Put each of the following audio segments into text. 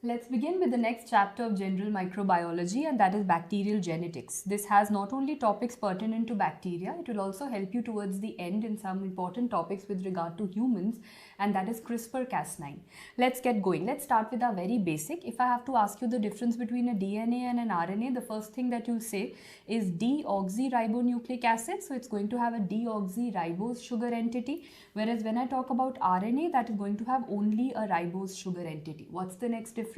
Let's begin with the next chapter of general microbiology, and that is bacterial genetics. This has not only topics pertinent to bacteria, it will also help you towards the end in some important topics with regard to humans, and that is CRISPR-Cas9. Let's get going. Let's start with our very basic. If I have to ask you the difference between a DNA and an RNA, the first thing that you'll say is deoxyribonucleic acid. So it's going to have a deoxyribose sugar entity, whereas when I talk about RNA, that is going to have only a ribose sugar entity. What's the next difference?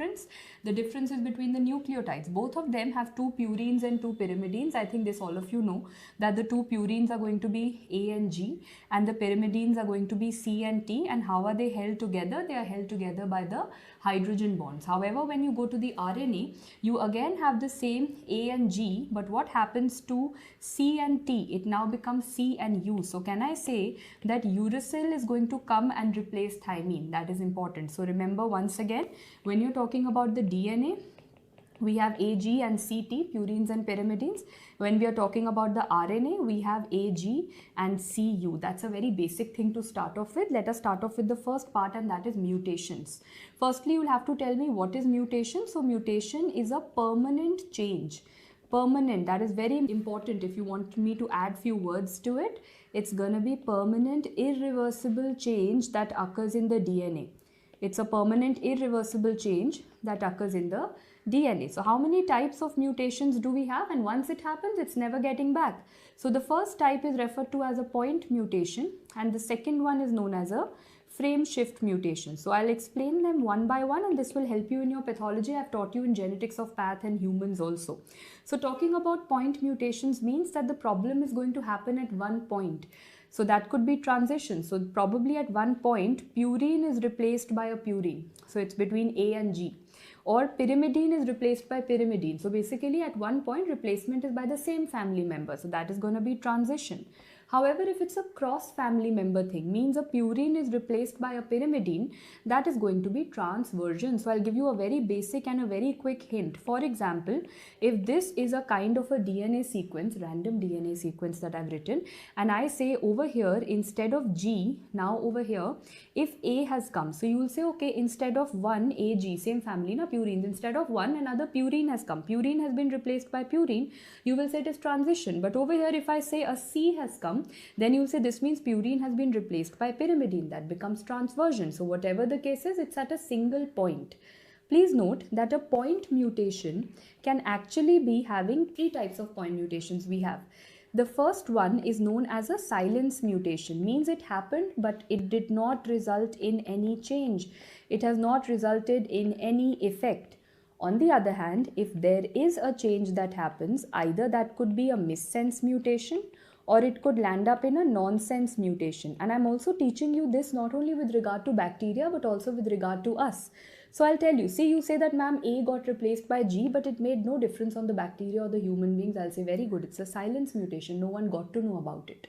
The difference is between the nucleotides. Both of them have two purines and two pyrimidines. I think this all of you know that the two purines are going to be A and G, and the pyrimidines are going to be C and T. And how are they held together? They are held together by the hydrogen bonds. However, when you go to the RNA, you again have the same A and G, but what happens to C and T? It now becomes C and U. So can I say that uracil is going to come and replace thymine? That is important. So remember once again, when you're talking about the DNA, we have AG and CT, purines and pyrimidines. When we are talking about the RNA, we have AG and CU. That's a very basic thing to start off with. Let us start off with the first part, and that is mutations. Firstly, you'll have to tell me what is mutation. So mutation is a permanent change. Permanent, that is very important. If you want me to add few words to it, it's gonna be permanent irreversible change that occurs in the DNA. It's a permanent irreversible change that occurs in the DNA. So how many types of mutations do we have? And once it happens, it's never getting back. So the first type is referred to as a point mutation, and the second one is known as a frame shift mutation. So I'll explain them one by one, and this will help you in your pathology. I've taught you in genetics of path and humans also. So talking about point mutations means that the problem is going to happen at one point. So that could be transition. So probably at one point, purine is replaced by a purine. So it's between A and G. Or pyrimidine is replaced by pyrimidine. So basically at one point, replacement is by the same family member. So that is going to be transition. However, if it's a cross family member thing, means a purine is replaced by a pyrimidine, that is going to be transversion. So I'll give you a very basic and a very quick hint. For example, if this is a kind of a DNA sequence, random DNA sequence that I've written, and I say over here, instead of G, now over here, if A has come, so you will say, okay, instead of one AG, same family, na purines, instead of one, another purine has come. Purine has been replaced by purine. You will say it is transition. But over here, if I say a C has come, then you will say this means purine has been replaced by pyrimidine. That becomes transversion. So whatever the case is, it's at a single point. Please note that a point mutation can actually be having three types of point mutations we have. The first one is known as a silence mutation, means it happened but it did not result in any change. It has not resulted in any effect. On the other hand, if there is a change that happens, either that could be a missense mutation or it could land up in a nonsense mutation. And I'm also teaching you this not only with regard to bacteria but also with regard to us. So I'll tell you, see, you say that ma'am A got replaced by G, but it made no difference on the bacteria or the human beings. I'll say very good, it's a silence mutation, no one got to know about it.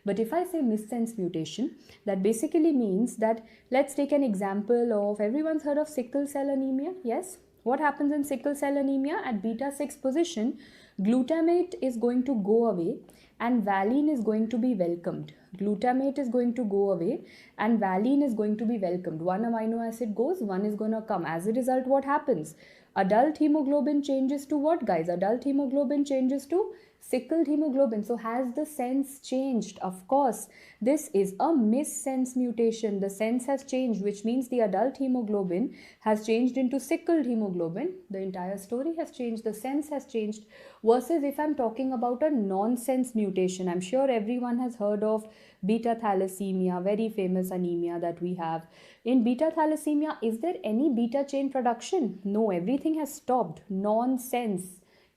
But if I say missense mutation, that basically means that, let's take an example of, everyone's heard of sickle cell anemia, yes? What happens in sickle cell anemia? At beta 6 position, glutamate is going to go away and valine is going to be welcomed. Glutamate is going to go away and valine is going to be welcomed. One amino acid goes, one is going to come. As a result, what happens? Adult hemoglobin changes to what, guys? Adult hemoglobin changes to sickled hemoglobin. So has the sense changed? Of course, this is a missense mutation. The sense has changed, which means the adult hemoglobin has changed into sickled hemoglobin. The entire story has changed. The sense has changed. Versus if I'm talking about a nonsense mutation, I'm sure everyone has heard of beta thalassemia, very famous anemia that we have. In beta thalassemia, is there any beta chain production? No, everything has stopped. Nonsense.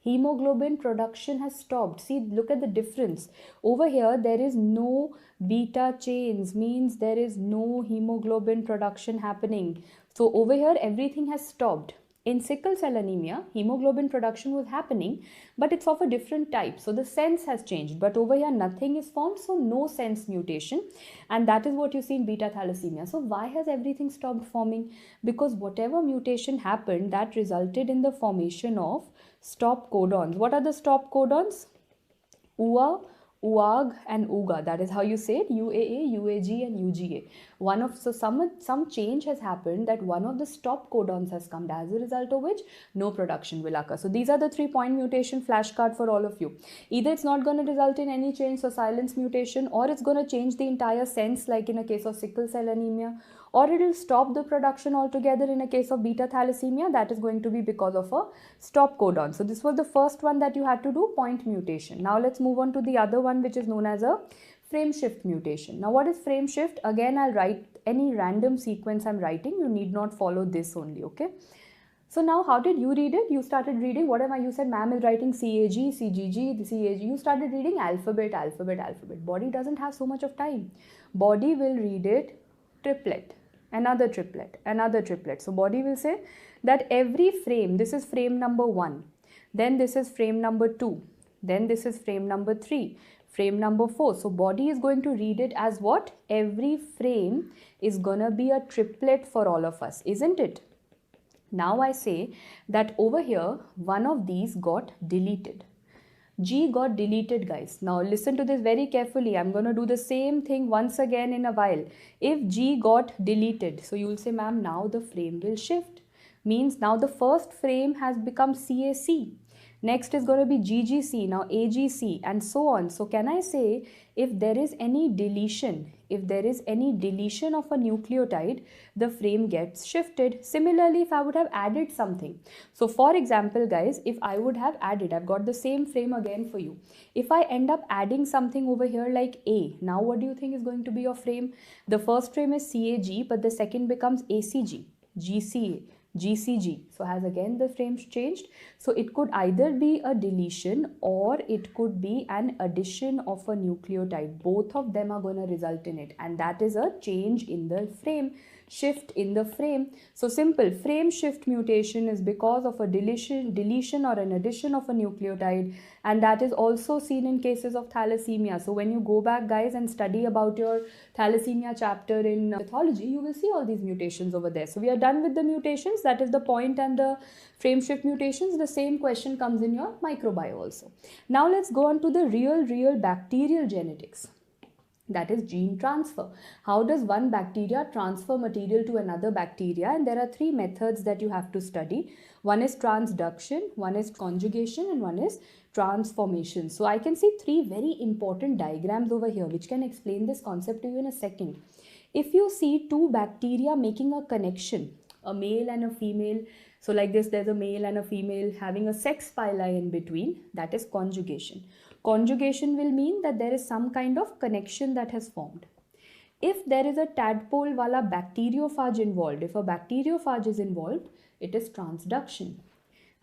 Hemoglobin production has stopped. See, look at the difference. Over here, there is no beta chains, means there is no hemoglobin production happening. So over here, everything has stopped. In sickle cell anemia, hemoglobin production was happening, but it's of a different type. So the sense has changed, but over here nothing is formed, so no sense mutation. And that is what you see in beta thalassemia. So why has everything stopped forming? Because whatever mutation happened, that resulted in the formation of stop codons. What are the stop codons? UA, UAG and UGA. That is how you say it. UAA, UAG and UGA. Some change has happened that one of the stop codons has come, as a result of which no production will occur. So these are the 3-point mutation flashcard for all of you. Either it's not going to result in any change, so silence mutation, or it's going to change the entire sense, like in a case of sickle cell anemia, or it will stop the production altogether in a case of beta thalassemia. That is going to be because of a stop codon. So this was the first one that you had to do, point mutation. Now let's move on to the other one, which is known as a frame shift mutation. Now what is frame shift? Again, I'll write any random sequence I'm writing. You need not follow this only, okay? So now how did you read it? You started reading, what am I? You said ma'am is writing CAG, CGG, the CAG. You started reading alphabet, alphabet, alphabet. Body doesn't have so much of time. Body will read it triplet, another triplet, another triplet. So body will say that every frame, this is frame number 1, then this is frame number 2, then this is frame number 3, frame number 4. So body is going to read it as what? Every frame is gonna be a triplet for all of us, isn't it? Now I say that over here, one of these got deleted. G got deleted, guys. Now listen to this very carefully. I'm going to do the same thing once again in a while. If G got deleted, so you will say, ma'am, now the frame will shift. Means now the first frame has become CAC. Next is going to be GGC, now AGC, and so on. So can I say, if there is any deletion, of a nucleotide, the frame gets shifted. Similarly, if I would have added something. So for example, guys, if I would have added, I've got the same frame again for you. If I end up adding something over here like A, now what do you think is going to be your frame? The first frame is CAG, but the second becomes ACG, GCA, GCG. So has again the frames changed. So it could either be a deletion or it could be an addition of a nucleotide. Both of them are going to result in it, and that is a change in the frame, shift in the frame. So simple, frame shift mutation is because of a deletion or an addition of a nucleotide, and that is also seen in cases of thalassemia. So when you go back, guys, and study about your thalassemia chapter in pathology, you will see all these mutations over there. So we are done with the mutations, that is the point and the frame shift mutations. The same question comes in your microbiome also. Now let's go on to the real bacterial genetics. That is gene transfer. How does one bacteria transfer material to another bacteria? And there are 3 methods that you have to study. One is transduction, one is conjugation, and one is transformation. So I can see 3 very important diagrams over here which can explain this concept to you in a second. If you see 2 bacteria making a connection, a male and a female, so like this, there's a male and a female having a sex pili in between, that is conjugation. Conjugation will mean that there is some kind of connection that has formed. If there is a tadpole wala bacteriophage involved, if a bacteriophage is involved, it is transduction.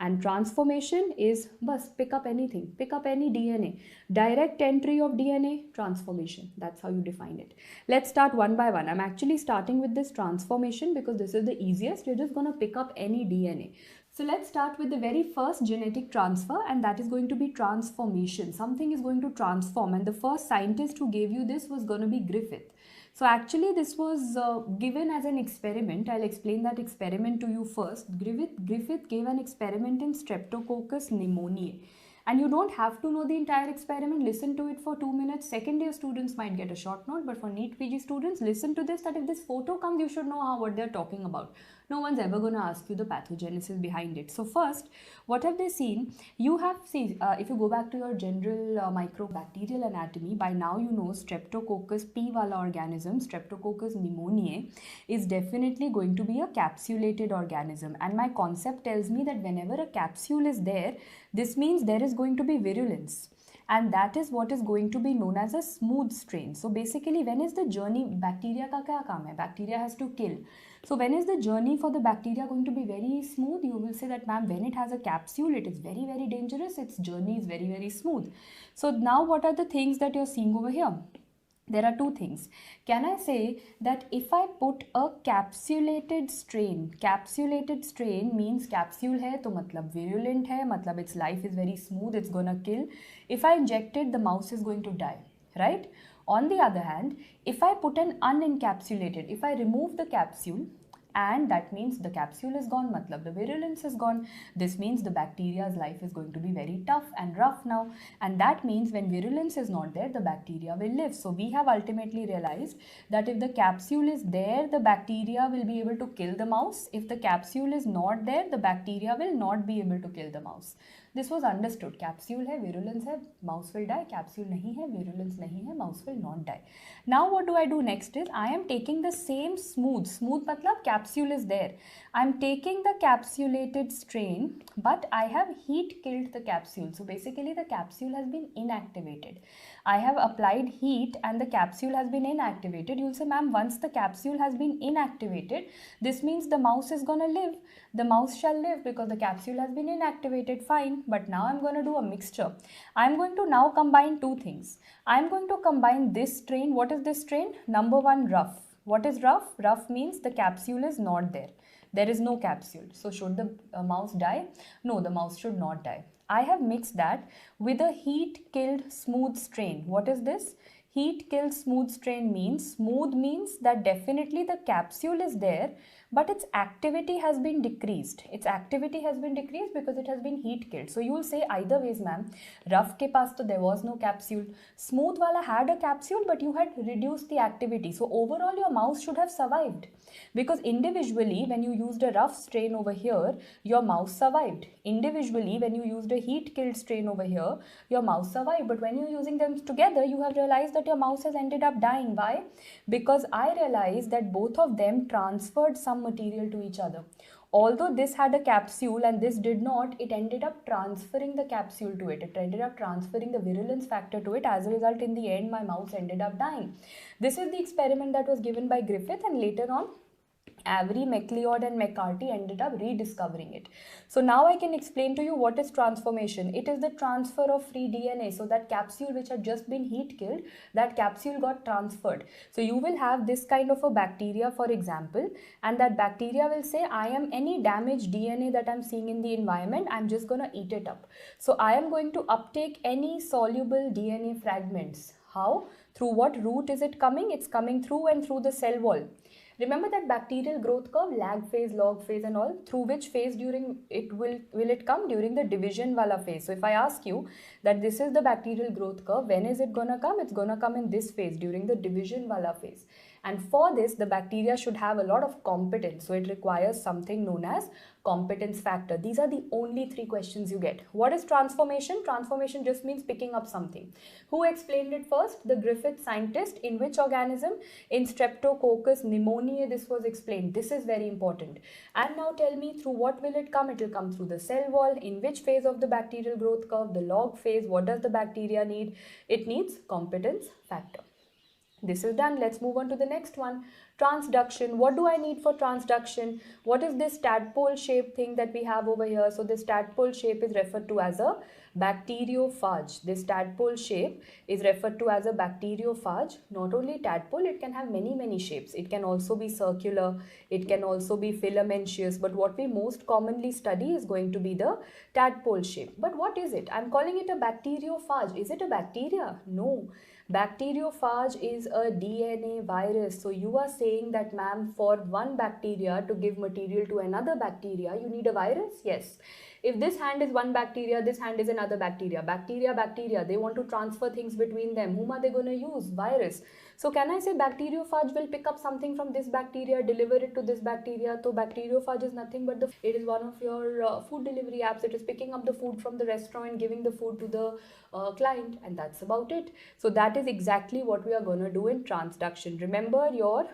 And transformation is, bus, pick up anything, pick up any DNA. Direct entry of DNA, transformation. That's how you define it. Let's start one by one. I'm actually starting with this transformation because this is the easiest. You're just going to pick up any DNA. So let's start with the very first genetic transfer, and that is going to be transformation. Something is going to transform, and the first scientist who gave you this was going to be Griffith. So actually this was given as an experiment. I'll explain that experiment to you first. Griffith gave an experiment in Streptococcus pneumoniae. And you don't have to know the entire experiment. Listen to it for 2 minutes. Second year students might get a short note, but for NEET PG students, listen to this, that if this photo comes, you should know what they're talking about. No one's ever going to ask you the pathogenesis behind it. So first, what have they seen? You have seen, if you go back to your general microbacterial anatomy, by now you know Streptococcus P wala organism, Streptococcus pneumoniae, is definitely going to be a capsulated organism. And my concept tells me that whenever a capsule is there, this means there is going to be virulence. And that is what is going to be known as a smooth strain. So basically, when is the journey, bacteria ka kya kaam hai? Bacteria has to kill. So when is the journey for the bacteria going to be very smooth? You will say that, ma'am, when it has a capsule, it is very, very dangerous. Its journey is very, very smooth. So now what are the things that you're seeing over here? There are 2 things. Can I say that if I put a capsulated strain means capsule hai, to matlab virulent hai, matlab its life is very smooth, it's gonna kill. If I inject it, the mouse is going to die, right? On the other hand, if I put an unencapsulated, if I remove the capsule and that means the capsule is gone, matlab the virulence is gone. This means the bacteria's life is going to be very tough and rough now, and that means when virulence is not there, the bacteria will live. So we have ultimately realized that if the capsule is there, the bacteria will be able to kill the mouse. If the capsule is not there, the bacteria will not be able to kill the mouse. This was understood. Capsule है, virulence है, mouse will die. Capsule नहीं है, virulence नहीं है, mouse will not die. Now what do I do next is I am taking the same smooth मतलब capsule is there. I am taking the capsulated strain, but I have heat killed the capsule. So basically the capsule has been inactivated. I have applied heat and the capsule has been inactivated. You'll say, ma'am, once the capsule has been inactivated, this means the mouse is gonna live. The mouse shall live because the capsule has been inactivated, fine. But now I'm going to do a mixture. I'm going to now combine two things. I'm going to combine this strain. What is this strain? Number one, rough. What is rough? Rough means the capsule is not there. There is no capsule. So should the mouse die? No, the mouse should not die. I have mixed that with a heat killed smooth strain. What is this? Heat killed smooth strain means, smooth means that definitely the capsule is there, but its activity has been decreased. Its activity has been decreased because it has been heat killed. So you will say either ways, ma'am, rough ke paas to there was no capsule. Smooth wala had a capsule, but you had reduced the activity. So overall your mouse should have survived. Because individually when you used a rough strain over here, your mouse survived. Individually when you used a heat killed strain over here, your mouse survived. But when you're using them together, you have realized that your mouse has ended up dying. Why? Because I realized that both of them transferred some material to each other. Although this had a capsule and this did not, it ended up transferring the capsule to it. It ended up transferring the virulence factor to it. As a result, in the end, my mouse ended up dying. This is the experiment that was given by Griffith, and later on, Avery, MacLeod and McCarthy ended up rediscovering it. So now I can explain to you what is transformation. It is the transfer of free DNA. So that capsule which had just been heat killed, that capsule got transferred. So you will have this kind of a bacteria, for example, and that bacteria will say, I am any damaged DNA that I'm seeing in the environment, I'm just going to eat it up. So I am going to uptake any soluble DNA fragments. How? Through what route is it coming? It's coming through and through the cell wall. Remember that bacterial growth curve, lag phase, log phase and all, through which phase during it will it come? During the division wala phase. So if I ask you that this is the bacterial growth curve, when is it gonna come? It's gonna come in this phase, during the division wala phase. And for this, the bacteria should have a lot of competence. So it requires something known as competence factor. These are the only three questions you get. What is transformation? Transformation just means picking up something. Who explained it first? The Griffith scientist. In which organism? In Streptococcus pneumoniae this was explained. This is very important. And now tell me, through what will it come? It will come through the cell wall. In which phase of the bacterial growth curve? The log phase. What does the bacteria need? It needs competence factor. This is done. Let's move on to the next one. Transduction. What do I need for transduction? What is this tadpole shape thing that we have over here? So this tadpole shape is referred to as a bacteriophage. This tadpole shape is referred to as a bacteriophage. Not only tadpole, it can have many shapes. It can also be circular. It can also be filamentous. But what we most commonly study is going to be the tadpole shape. But what is it? I'm calling it a bacteriophage. Is it a bacteria? No. Bacteriophage is a DNA virus. So you are saying that, ma'am, for one bacteria to give material to another bacteria, you need a virus? Yes. If this hand is one bacteria, this hand is another bacteria. Bacteria, they want to transfer things between them. Whom are they going to use? Virus. So can I say bacteriophage will pick up something from this bacteria, deliver it to this bacteria? So bacteriophage is nothing but it is one of your food delivery apps. It is picking up the food from the restaurant, giving the food to the client, and that's about it. So that is exactly what we are going to do in transduction. Remember your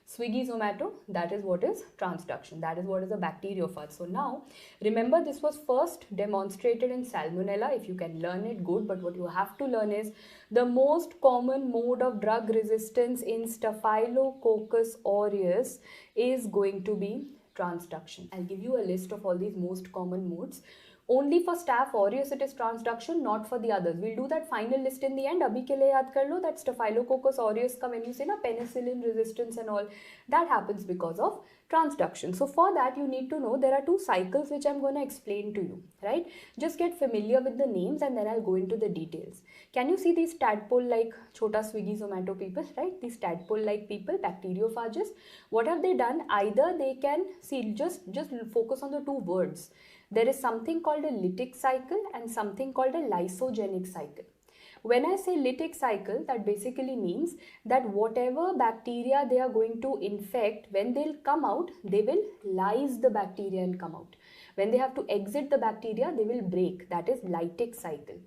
Swiggy, Zomato, that is what is transduction. That is what is a bacteriophage. So now, remember this was first demonstrated in Salmonella. If you can learn it, good. But what you have to learn is the most common mode of drug resistance in Staphylococcus aureus is going to be transduction. I'll give you a list of all these most common modes. Only for Staph aureus it is transduction, not for the others. We'll do that final list in the end. Abhi ke liye yaad kar lo that Staphylococcus aureus ka, when you say na penicillin resistance and all, that happens because of transduction. So for that you need to know there are two cycles which I'm going to explain to you, right? Just get familiar with the names and then I'll go into the details. Can you see these tadpole like chota Swiggy Zomato people, right? These tadpole like people, bacteriophages. What have they done? Either they can see, just focus on the two words. There is something called a lytic cycle and something called a lysogenic cycle. When I say lytic cycle, that basically means that whatever bacteria they are going to infect, when they'll come out, they will lyse the bacteria and come out. When they have to exit the bacteria, they will break. That is lytic cycle.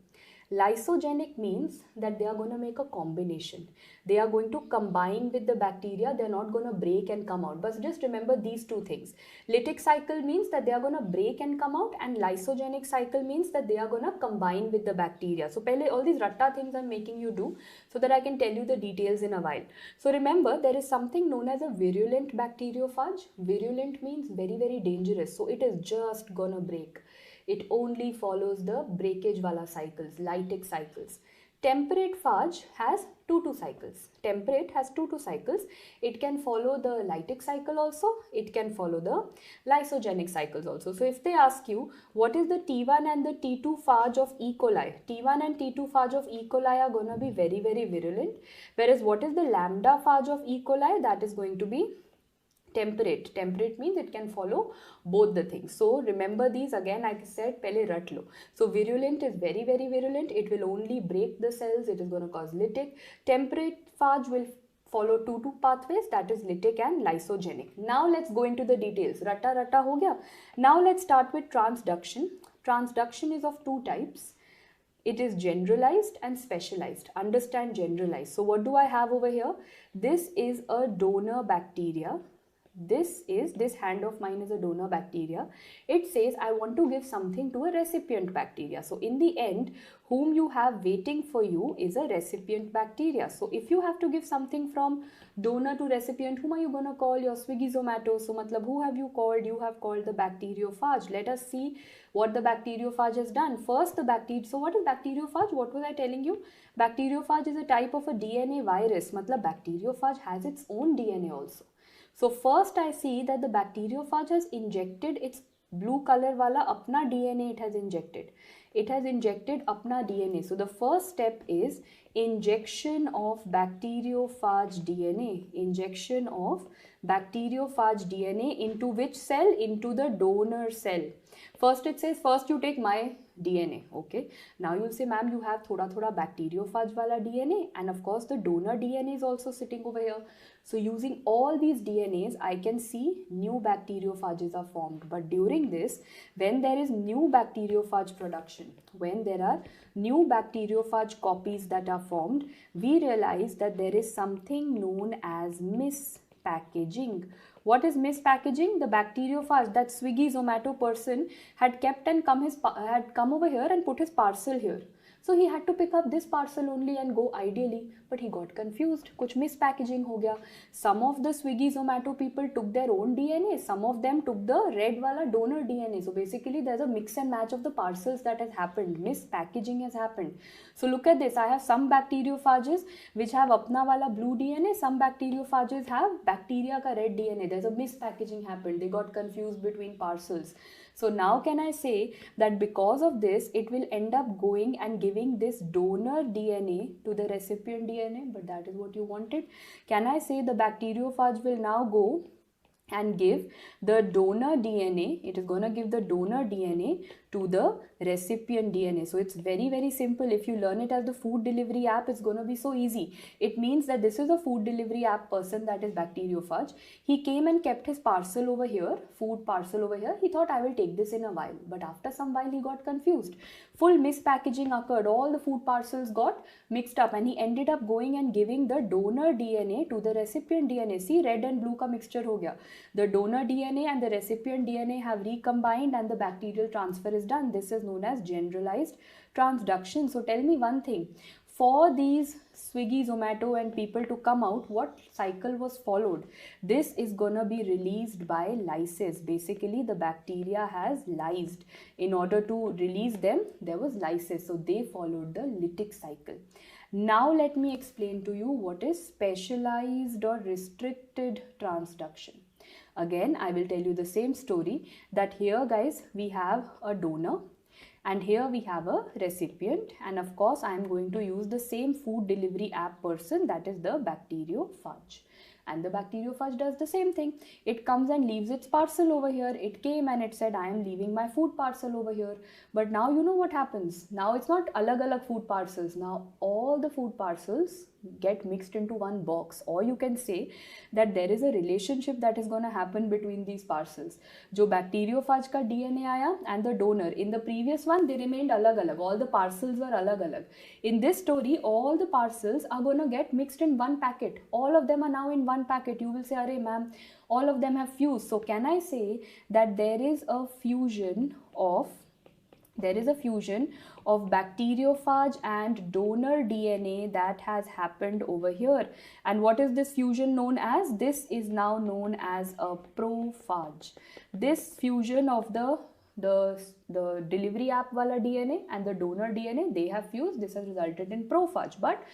Lysogenic means that they are going to make a combination. They are going to combine with the bacteria. They are not going to break and come out. But just remember these two things. Lytic cycle means that they are going to break and come out, and lysogenic cycle means that they are going to combine with the bacteria. So all these ratta things I'm making you do so that I can tell you the details in a while. So remember, there is something known as a virulent bacteriophage. Virulent means very, very dangerous. So it is just going to break. It only follows the breakage wala cycles, lytic cycles. Temperate phage has two cycles. Temperate has two cycles. It can follow the lytic cycle also. It can follow the lysogenic cycles also. So if they ask you what is the T1 and the T2 phage of E. coli, T1 and T2 phage of E. coli are going to be very, very virulent. Whereas what is the lambda phage of E. coli? That is going to be temperate. Temperate means it can follow both the things. So remember these again, like I said, pele rat lo. So virulent is very, very virulent. It will only break the cells. It is going to cause lytic. Temperate phage will follow two pathways, that is lytic and lysogenic. Now let's go into the details. Ratta ho gaya. Now let's start with transduction. Transduction is of two types. It is generalized and specialized. Understand generalized. So what do I have over here? This is a donor bacteria. This hand of mine is a donor bacteria. It says I want to give something to a recipient bacteria. So in the end, whom you have waiting for you is a recipient bacteria. So if you have to give something from donor to recipient, whom are you going to call? Your Swiggy Zomato. So matlab, who have you called? You have called the bacteriophage. Let us see what the bacteriophage has done. First the bacteria. So what is bacteriophage? What was I telling you? Bacteriophage is a type of a DNA virus. Matlab bacteriophage has its own DNA also. So first I see that the bacteriophage has injected its blue color wala apna DNA it has injected. It has injected apna DNA. So the first step is injection of bacteriophage DNA. Injection of bacteriophage DNA into which cell? Into the donor cell. First it says, first you take my DNA, okay. Now you'll say, ma'am, you have thoda bacteriophage wala DNA, and of course the donor DNA is also sitting over here. So using all these DNAs, I can see new bacteriophages are formed. But during this, when there is new bacteriophage production, when there are new bacteriophage copies that are formed, we realize that there is something known as mispackaging. What is mispackaging? The bacteriophage, that Swiggy Zomato person had kept and come over here and put his parcel here. So he had to pick up this parcel only and go ideally, but he got confused. Kuch mispackaging ho gaya. Some of the Swiggy Zomato people took their own DNA. Some of them took the red wala donor DNA. So basically there's a mix and match of the parcels that has happened. Mispackaging has happened. So look at this. I have some bacteriophages which have apna wala blue DNA. Some bacteriophages have bacteria ka red DNA. There's a mispackaging happened. They got confused between parcels. So now can I say that because of this, it will end up going and giving this donor DNA to the recipient DNA, but that is what you wanted. Can I say the bacteriophage will now go and give the donor DNA, it is going to give the donor DNA to the recipient DNA. So it's very, very simple. If you learn it as the food delivery app, it's going to be so easy. It means that this is a food delivery app person, that is bacteriophage. He came and kept his parcel over here, food parcel over here. He thought I will take this in a while, but after some while he got confused. Full mispackaging occurred. All the food parcels got mixed up and he ended up going and giving the donor DNA to the recipient DNA. See, red and blue ka mixture ho gaya. The donor DNA and the recipient DNA have recombined and the bacterial transfer is done. This is known as generalized transduction. So tell me one thing. For these Swiggy, Zomato and people to come out, what cycle was followed? This is gonna be released by lysis. Basically, the bacteria has lysed. In order to release them, there was lysis. So they followed the lytic cycle. Now let me explain to you what is specialized or restricted transduction. Again, I will tell you the same story, that here guys we have a donor and here we have a recipient, and of course I am going to use the same food delivery app person, that is the bacteriophage. And the bacteriophage does the same thing. It comes and leaves its parcel over here. It came and it said, I am leaving my food parcel over here. But now you know what happens. Now it's not alag food parcels. Now all the food parcels get mixed into one box. Or you can say that there is a relationship that is going to happen between these parcels. Jo bacteriophage ka DNA aaya and the donor. In the previous one, they remained alag. All the parcels were alag. In this story, all the parcels are going to get mixed in one packet. All of them are now in one packet. You will say, Arey ma'am, all of them have fused. So can I say that there is a fusion of bacteriophage and donor DNA that has happened over here. And what is this fusion known as? This is now known as a prophage. This fusion of the delivery app wala DNA and the donor DNA, they have fused. This has resulted in prophage. But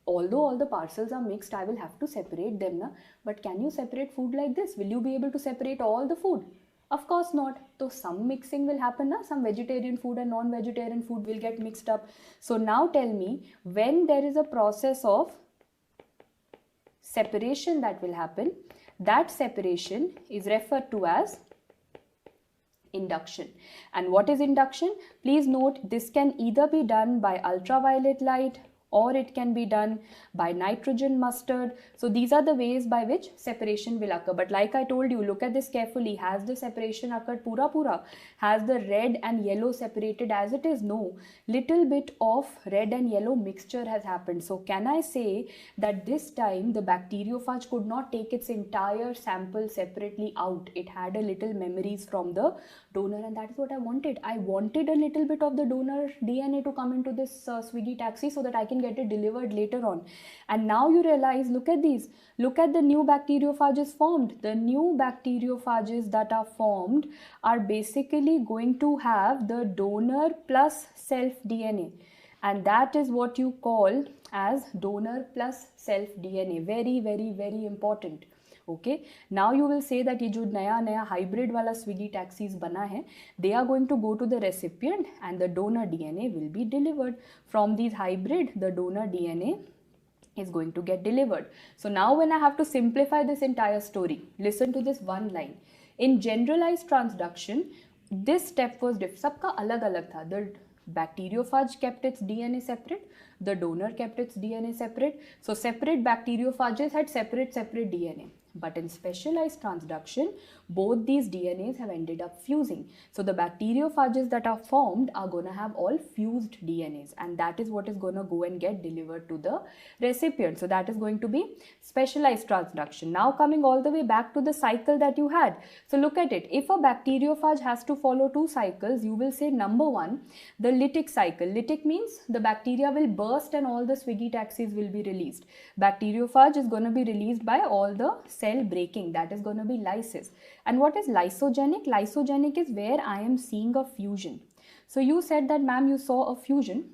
although all the parcels are mixed, I will have to separate them. Na? But can you separate food like this? Will you be able to separate all the food? Of course not. So some mixing will happen. Na? Some vegetarian food and non-vegetarian food will get mixed up. So now tell me, when there is a process of separation that will happen, that separation is referred to as induction. And what is induction? Please note, this can either be done by ultraviolet light, or it can be done by nitrogen mustard. So these are the ways by which separation will occur. But like I told you, look at this carefully. Has the separation occurred pura? Has the red and yellow separated as it is? No. Little bit of red and yellow mixture has happened. So can I say that this time the bacteriophage could not take its entire sample separately out? It had a little memories from the donor, and that is what I wanted. I wanted a little bit of the donor DNA to come into this Swiggy taxi so that I can get it delivered later on. And now you realize, look at these. Look at the new bacteriophages formed. The new bacteriophages that are formed are basically going to have the donor plus self DNA. And that is what you call as donor plus self DNA. Very, very, very important. Okay, now you will say that ये जो नया hybrid वाला Swiggy taxis बना है, they are going to go to the recipient and the donor DNA will be delivered. From these hybrid, the donor DNA is going to get delivered. So now when I have to simplify this entire story, listen to this one line. In generalized transduction, this step was सबका अलग था. The bacteriophage kept its DNA separate, the donor kept its DNA separate. So separate bacteriophages had separate DNA. But in specialized transduction, both these DNAs have ended up fusing. So the bacteriophages that are formed are going to have all fused DNAs, and that is what is going to go and get delivered to the recipient. So that is going to be specialized transduction. Now coming all the way back to the cycle that you had. So look at it. If a bacteriophage has to follow two cycles, you will say number one, the lytic cycle. Lytic means the bacteria will burst and all the Swiggy taxis will be released. Bacteriophage is going to be released by all the cell breaking, that is going to be lysis. And what is lysogenic? Lysogenic is where I am seeing a fusion. So you said that ma'am, you saw a fusion.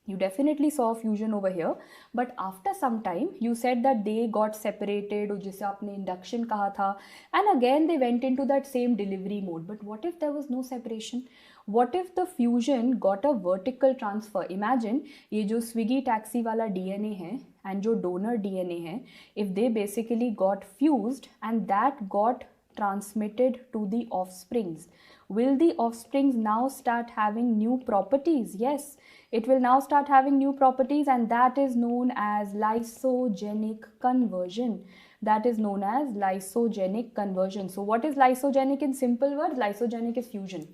You definitely saw a fusion over here, but after some time you said that they got separated, or जिसे आपने induction कहा था, and again they went into that same delivery mode. But what if there was no separation? What if the fusion got a vertical transfer? Imagine ये जो Swiggy taxi वाला DNA है and जो donor DNA है, if they basically got fused and that got transmitted to the offsprings, will the offsprings now start having new properties? Yes, it will now start having new properties, and that is known as lysogenic conversion. That is known as lysogenic conversion. So what is lysogenic in simple words? Lysogenic is fusion.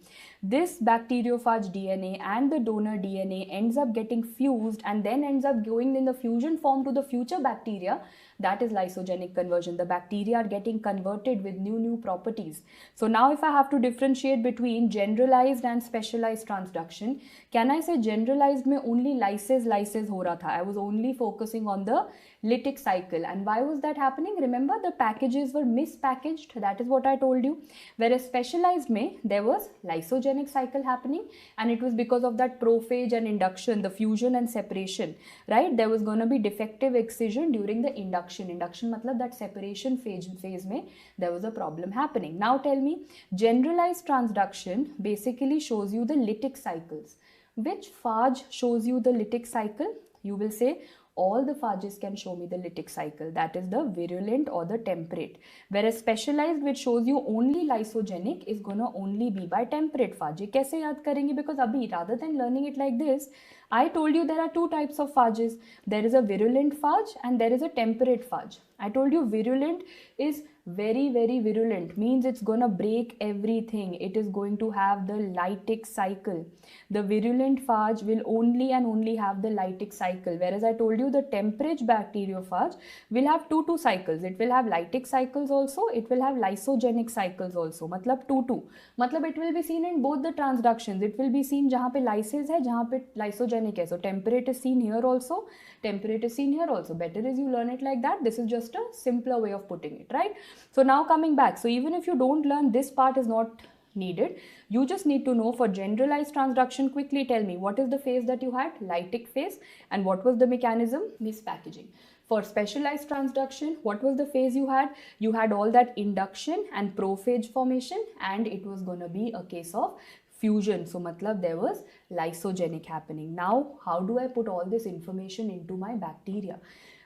This bacteriophage DNA and the donor DNA ends up getting fused and then ends up going in the fusion form to the future bacteria. That is lysogenic conversion. The bacteria are getting converted with new properties. So now if I have to differentiate between generalized and specialized transduction, can I say generalized generalized में only lysis हो रहा था. I was only focusing on the lytic cycle. And why was that happening? Remember, the packages were mispackaged. That is what I told you. Whereas specialized में there was lysogenic cycle happening, and it was because of that prophage and induction, the fusion and separation, right? There was going to be defective excision during the induction. Induction मतलब that separation phase में there was a problem happening. Now tell me, generalized transduction basically shows you the lytic cycles. Which phage shows you the lytic cycle? You will say all the phages can show me the lytic cycle. That is the virulent or the temperate. Whereas specialized, which shows you only lysogenic, is gonna only be by temperate phage. ये कैसे याद करेंगे? Because abhi, rather than learning it like this, I told you there are two types of phages. There is a virulent phage and there is a temperate phage. I told you virulent is very virulent, means it's gonna break everything. It is going to have the lytic cycle. The virulent phage will only and only have the lytic cycle, whereas I told you the temperate bacteriophage will have two cycles. It will have lytic cycles also, it will have lysogenic cycles also. मतलब two मतलब it will be seen in both the transductions. It will be seen जहाँ पे lysis है, जहाँ पे lysogenic है. So temperate is seen here also, temperate is seen here also. Better is you learn it like that. This is just a simpler way of putting it, right? So now coming back, so even if you don't learn, this part is not needed. You just need to know for generalized transduction. Quickly tell me, what is the phase that you had? Lytic phase. And what was the mechanism? Mispackaging. For specialized transduction, what was the phase you had? You had all that induction and prophage formation, and it was going to be a case of fusion. So matlab there was lysogenic happening. Now how do I put all this information into my bacteria?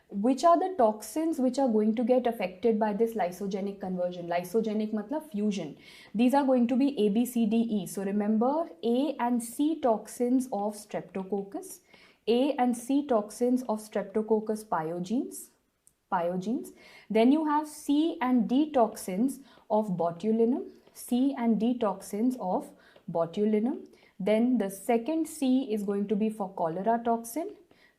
Which are the toxins which are going to get affected by this lysogenic conversion? Lysogenic matlab fusion. These are going to be A, B, C, D, E. So remember, A and C toxins of Streptococcus, A and C toxins of Streptococcus pyogenes. Then you have C and D toxins of botulinum, C and D toxins of botulinum. Then the second C is going to be for cholera toxin.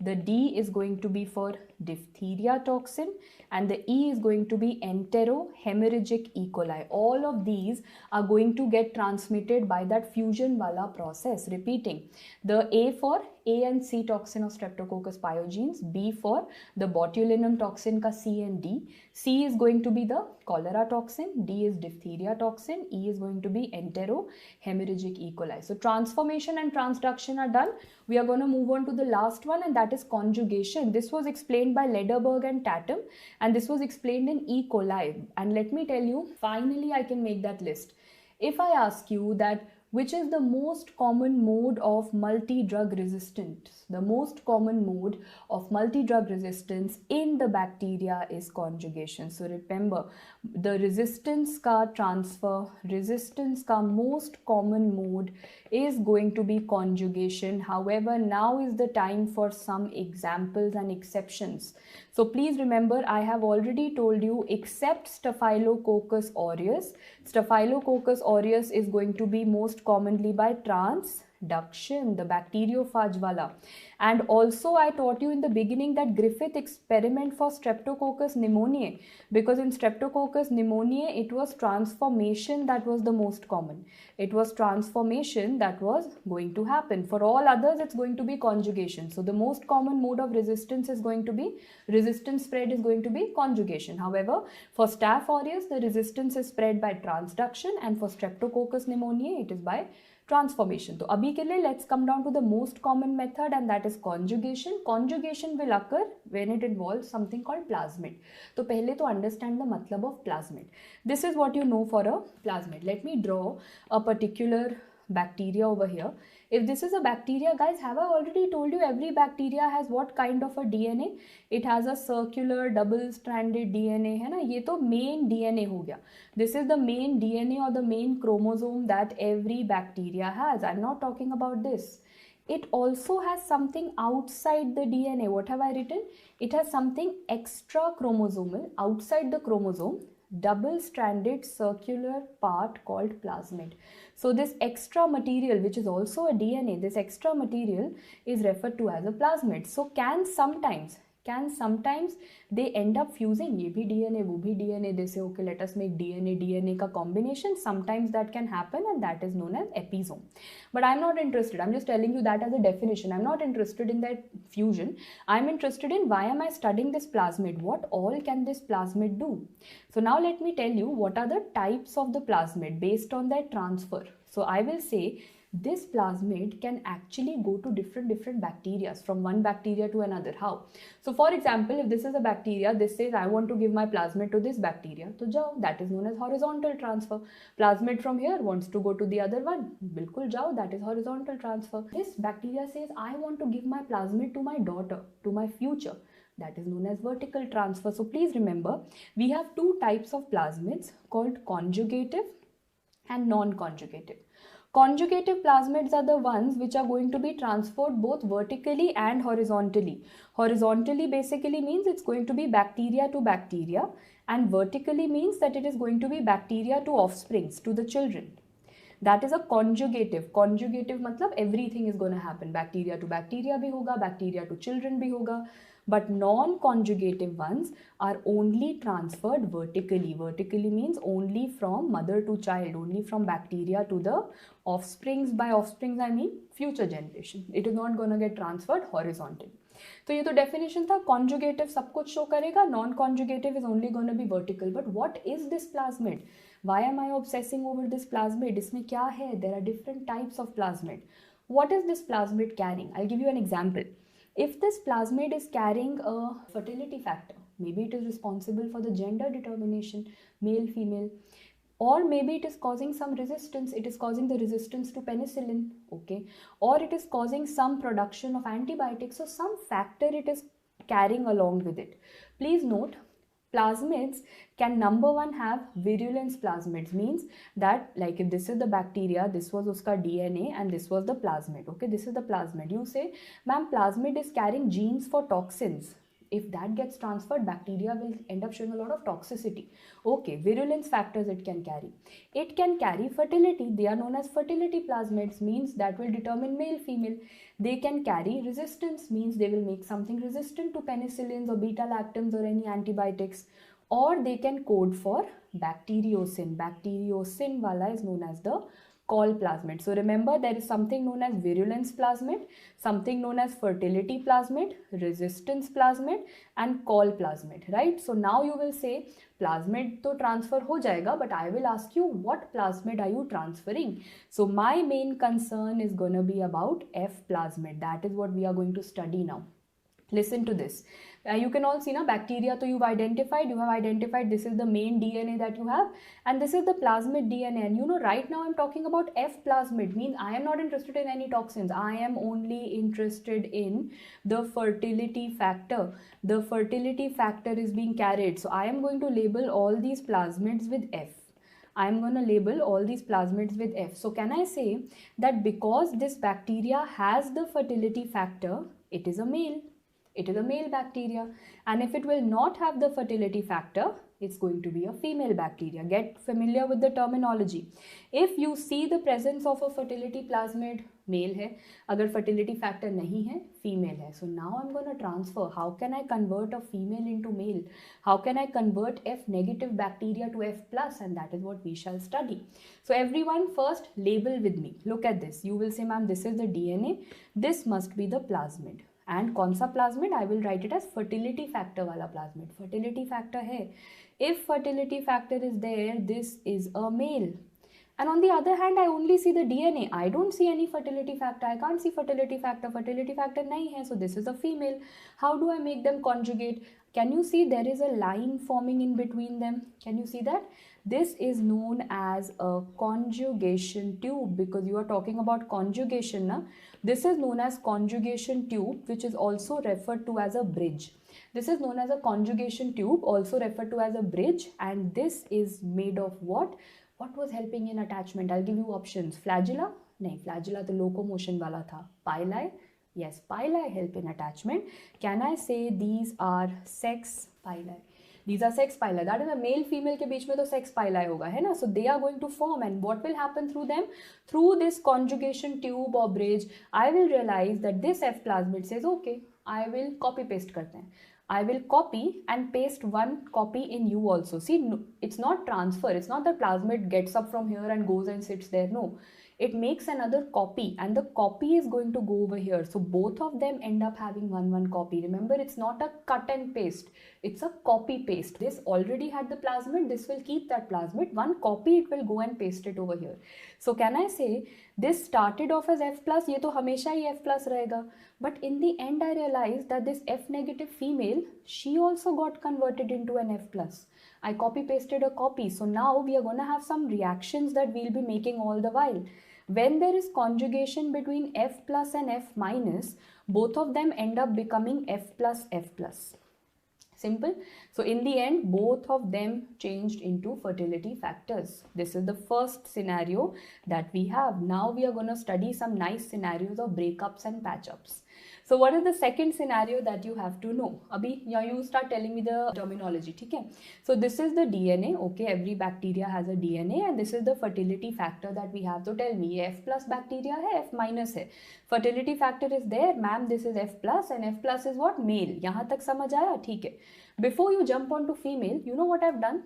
The D is going to be for diphtheria toxin, and the E is going to be enterohemorrhagic E. coli. All of these are going to get transmitted by that fusion wala process. Repeating, the A for A and C toxin of Streptococcus pyogenes, B for the botulinum toxin ka C and D. C is going to be the cholera toxin, D is diphtheria toxin, E is going to be enterohemorrhagic E. coli. So transformation and transduction are done. We are going to move on to the last one, and that is conjugation. This was explained by Lederberg and Tatum, and this was explained in E. coli. And let me tell you, finally I can make that list. If I ask you that which is the most common mode of multi-drug resistance, the most common mode of multi-drug resistance in the bacteria is conjugation. So remember, the resistance ka transfer, resistance ka most common mode is going to be conjugation. However, now is the time for some examples and exceptions. So please remember, I have already told you, except Staphylococcus aureus. Staphylococcus aureus is going to be most commonly by transduction, the bacteriophage wala. And also I taught you in the beginning that Griffith experiment for Streptococcus pneumoniae, because in Streptococcus pneumoniae it was transformation that was the most common. It was transformation that was going to happen. For all others it's going to be conjugation. So the most common mode of resistance is going to be, resistance spread is going to be conjugation. However, for Staph aureus the resistance is spread by transduction, and for Streptococcus pneumoniae it is by transformation. So abhi ke liye let's come down to the most common method, and that is conjugation. Conjugation will occur when it involves something called plasmid. So pehle to understand the matlab of plasmid. This is what you know for a plasmid. Let me draw a particular bacteria over here. If this is a bacteria, guys, have I already told you every bacteria has what kind of a DNA? It has a circular double-stranded DNA, है ना? ये तो main DNA हो गया. This is the main DNA or the main chromosome that every bacteria has. I'm not talking about this. It also has something outside the DNA. What have I written? It has something extra chromosomal outside the chromosome, double-stranded circular part called plasmid. So this extra material, which is also a DNA, this extra material is referred to as a plasmid. So can can sometimes they end up fusing, ये भी DNA वो भी DNA, they say okay let us make DNA का combination. Sometimes that can happen and that is known as episome. But I'm not interested, I'm just telling you that as a definition. I'm not interested in that fusion. I'm interested in why am I studying this plasmid, what all can this plasmid do. So now let me tell you what are the types of the plasmid based on their transfer. So I will say this plasmid can actually go to different bacteria, from one bacteria to another. How? So for example, if this is a bacteria, this says I want to give my plasmid to this bacteria, so jao, that is known as horizontal transfer. Plasmid from here wants to go to the other one, bilkul jao, that is horizontal transfer. This bacteria says I want to give my plasmid to my daughter, to my future, that is known as vertical transfer. So please remember, we have two types of plasmids called conjugative and non-conjugative. Conjugative plasmids are the ones which are going to be transferred both vertically and horizontally. Horizontally basically means it's going to be bacteria to bacteria, and vertically means that it is going to be bacteria to offsprings, to the children. That is a conjugative. Conjugative matlab everything is going to happen. Bacteria to bacteria bhi hoga, bacteria to children bhi hoga. But non-conjugative ones are only transferred vertically. Vertically means only from mother to child, only from bacteria to the offsprings. By offsprings I mean future generation. It is not going to get transferred horizontally. तो ये तो definition था. Conjugative सब कुछ show करेगा, non-conjugative is only going to be vertical. But what is this plasmid? Why am I obsessing over this plasmid? इसमें क्या है? There are different types of plasmid. What is this plasmid carrying? I'll give you an example. If this plasmid is carrying a fertility factor, maybe it is responsible for the gender determination, male, female, or maybe it is causing some resistance, it is causing the resistance to penicillin, okay, or it is causing some production of antibiotics, so some factor it is carrying along with it. Please note, plasmids can number one have virulence plasmids, means that like if this is the bacteria, this was uska DNA and this was the plasmid, okay, this is the plasmid. You say, ma'am, plasmid is carrying genes for toxins. If that gets transferred, bacteria will end up showing a lot of toxicity. Okay, virulence factors it can carry. It can carry fertility. They are known as fertility plasmids, means that will determine male, female. They can carry resistance, means they will make something resistant to penicillins or beta-lactams or any antibiotics. Or they can code for bacteriocin. Bacteriocin wala is known as the call plasmid. So remember, there is something known as virulence plasmid, something known as fertility plasmid, resistance plasmid and call plasmid, right? So now you will say plasmid to transfer ho jayega, but I will ask you what plasmid are you transferring? So my main concern is going to be about F plasmid. That is what we are going to study now. Listen to this. You can all see now, bacteria so you have identified this is the main DNA that you have and this is the plasmid DNA, and you know right now I'm talking about F plasmid, means I am not interested in any toxins. I am only interested in the fertility factor. The fertility factor is being carried, so I am going to label all these plasmids with F. I am going to label all these plasmids with F. So can I say that because this bacteria has the fertility factor, it is a male? It is a male bacteria, and if it will not have the fertility factor, it's going to be a female bacteria. Get familiar with the terminology. If you see the presence of a fertility plasmid, male hai. Agar fertility factor nahi hai, female hai. So now I'm going to transfer. How can I convert a female into male? How can I convert F negative bacteria to F plus? And that is what we shall study. So everyone first label with me. Look at this. You will say, ma'am, this is the DNA. This must be the plasmid. And कौन सा plasmid? I will write it as fertility factor वाला plasmid. Fertility factor है. If fertility factor is there, this is a male. And on the other hand, I only see the DNA. I don't see any fertility factor. I can't see fertility factor. Fertility factor nahi hai. So this is a female. How do I make them conjugate? Can you see there is a line forming in between them? Can you see that? This is known as a conjugation tube, because you are talking about conjugation. Na? This is known as conjugation tube, which is also referred to as a bridge. This is known as a conjugation tube, also referred to as a bridge, and this is made of what? What was helping in attachment? I'll give you options. Flagella? No, flagella the locomotion wala tha. Pili? Yes, pili help in attachment. Can I say these are sex pili? These are sex pili. That is a male female के बीच में तो sex pili होगा है ना? So they are going to form, and what will happen through them? Through this conjugation tube or bridge, I will realize that this F plasmid says okay, I will copy paste करते हैं. I will copy and paste one copy in you also. See, no, it's not transfer. It's not that plasmid gets up from here and goes and sits there. No, it makes another copy and the copy is going to go over here. So both of them end up having one copy. Remember, it's not a cut and paste. It's a copy paste. This already had the plasmid. This will keep that plasmid. One copy, it will go and paste it over here. So can I say this started off as F plus, ये तो हमेशा ही F plus रहेगा. But in the end, I realized that this F negative female, she also got converted into an F plus. I copy pasted a copy. So now we are going to have some reactions that we'll be making all the while. When there is conjugation between F plus and F minus, both of them end up becoming F plus F plus. Simple. So in the end, both of them changed into fertility factors. This is the first scenario that we have. Now we are going to study some nice scenarios of breakups and patch-ups. So what is the second scenario that you have to know? Abhi, now you start telling me the terminology, okay? So this is the DNA, okay? Every bacteria has a DNA and this is the fertility factor that we have. So tell me, F plus bacteria hai, F minus hai. Fertility factor is there, ma'am, this is F plus and F plus is what? Male. Yahan tak samajh aaya? Theek hai. Before you jump on to female, you know what I've done?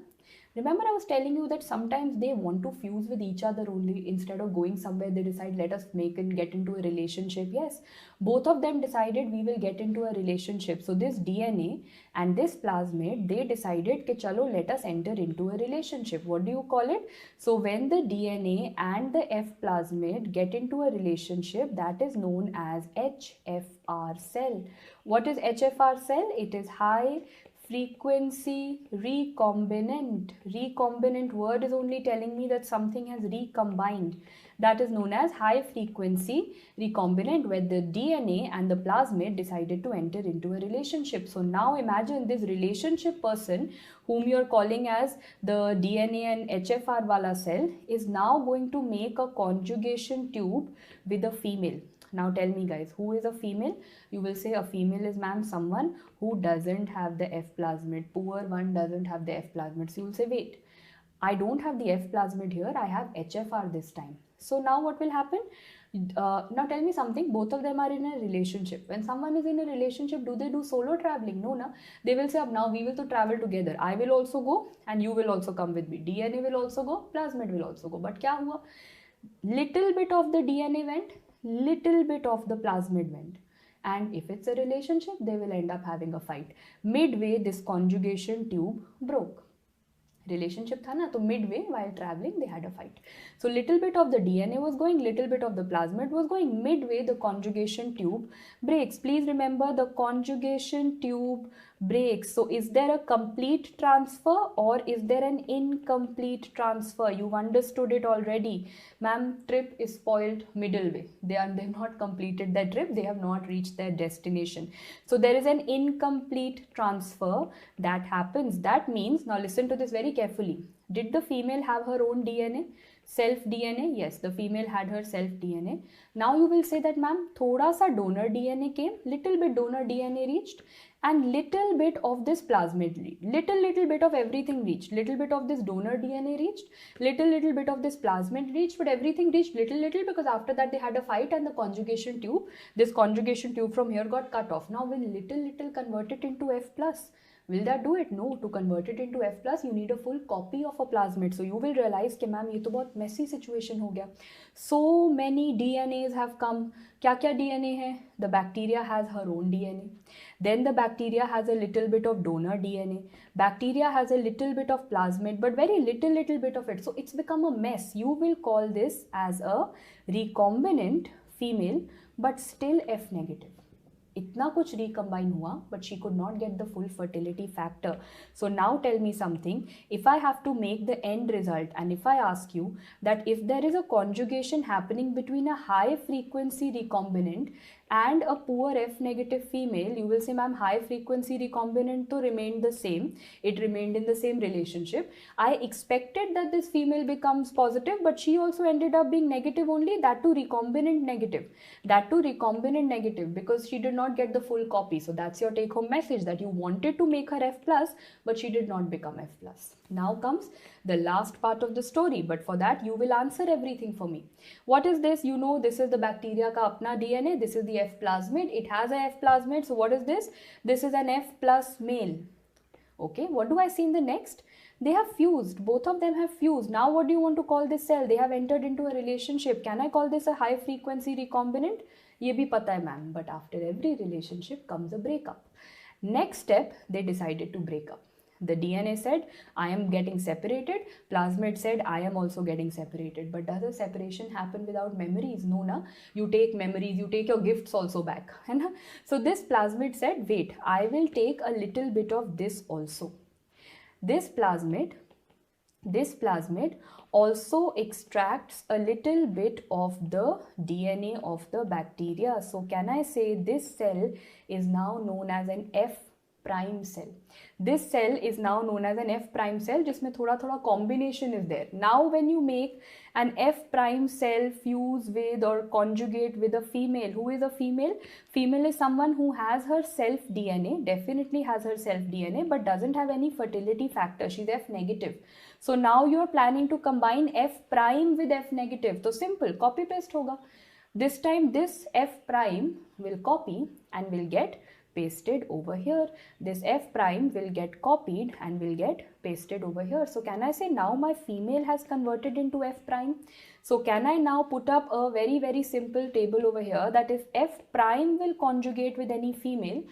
Remember, I was telling you that sometimes they want to fuse with each other only. Instead of going somewhere, they decide, let us make and get into a relationship. Yes, both of them decided we will get into a relationship. So this DNA and this plasmid, they decided कि चलो let us enter into a relationship. What do you call it? So when the DNA and the F plasmid get into a relationship, that is known as HFR cell. What is HFR cell? It is high frequency recombinant. Recombinant word is only telling me that something has recombined. That is known as high frequency recombinant, where the DNA and the plasmid decided to enter into a relationship. So now imagine this relationship person whom you are calling as the DNA and HFR wala cell is now going to make a conjugation tube with a female. Now tell me guys, who is a female? You will say a female is, ma'am, someone who doesn't have the F plasmid. Poor one doesn't have the F plasmid. So you will say, wait, I don't have the F plasmid here. I have HFR this time. So now what will happen? Now tell me something. Both of them are in a relationship. When someone is in a relationship, do they do solo traveling? No, na. They will say, now we will to travel together. I will also go and you will also come with me. DNA will also go, plasmid will also go. But kya hua? Little bit of the DNA went, little bit of the plasmid went, and if it's a relationship, they will end up having a fight. Midway, this conjugation tube broke. Relationship tha na, to midway while traveling they had a fight. So little bit of the DNA was going, little bit of the plasmid was going. Midway the conjugation tube breaks. Please remember, the conjugation tube breaks. So is there a complete transfer or is there an incomplete transfer? You've understood it already. Ma'am, trip is spoiled middle way. They've not completed their trip. They have not reached their destination. So there is an incomplete transfer that happens. That means, now listen to this very carefully. Did the female have her own DNA? Self DNA? Yes, the female had her self DNA. Now you will say that, ma'am, thoda sa donor DNA came, little bit donor DNA reached, and little bit of this plasmid reached. Little bit of everything reached. Little bit of this donor DNA reached, little bit of this plasmid reached, but everything reached little because after that they had a fight and the conjugation tube, this conjugation tube from here got cut off. Now will little convert it into F plus? Will that do it? No. To convert it into F plus, you need a full copy of a plasmid. So you will realize कि ma'am ये तो बहुत messy situation हो गया. So many DNAs have come. क्या क्या DNA है? The bacteria has her own DNA. Then the bacteria has a little bit of donor DNA. Bacteria has a little bit of plasmid, but very little bit of it. So it's become a mess. You will call this as a recombinant female, but still F negative. इतना कुछ recombine हुआ, but she could not get the full fertility factor. So now tell me something. If I have to make the end result and if I ask you that if there is a conjugation happening between a high frequency recombinant and a poor F negative female, you will say, ma'am, high frequency recombinant to remained the same. It remained in the same relationship. I expected that this female becomes positive, but she also ended up being negative only. That too recombinant negative. That too recombinant negative because she did not get the full copy. So that's your take home message, that you wanted to make her F plus, but she did not become F plus. Now comes the last part of the story, but for that you will answer everything for me. What is this? You know, this is the bacteria ka apna DNA. This is the F plasmid. It has a F plasmid. So what is this? This is an F plus male. Okay, what do I see in the next? They have fused. Both of them have fused. Now what do you want to call this cell? They have entered into a relationship. Can I call this a high frequency recombinant? ये भी पता है ma'am. But after every relationship comes a breakup. Next step, they decided to break up. The DNA said, I am getting separated. Plasmid said, I am also getting separated. But does a separation happen without memories? No, na. You take memories, you take your gifts also back. So this plasmid said, wait, I will take a little bit of this also. This plasmid also extracts a little bit of the DNA of the bacteria. So can I say this cell is now known as an F prime cell? This cell is now known as an F prime cell, जिसमें थोड़ा combination is there. Now when you make an F prime cell fuse with or conjugate with a female, who is a female? Female is someone who has her self DNA, definitely has her self DNA, but doesn't have any fertility factor. She's F negative. So now you are planning to combine F prime with F negative. So simple, copy paste hoga. This time this F prime will copy and will get pasted over here. This F prime will get copied and will get pasted over here. So can I say now my female has converted into F prime? So can I now put up a very simple table over here that if F prime will conjugate with any female,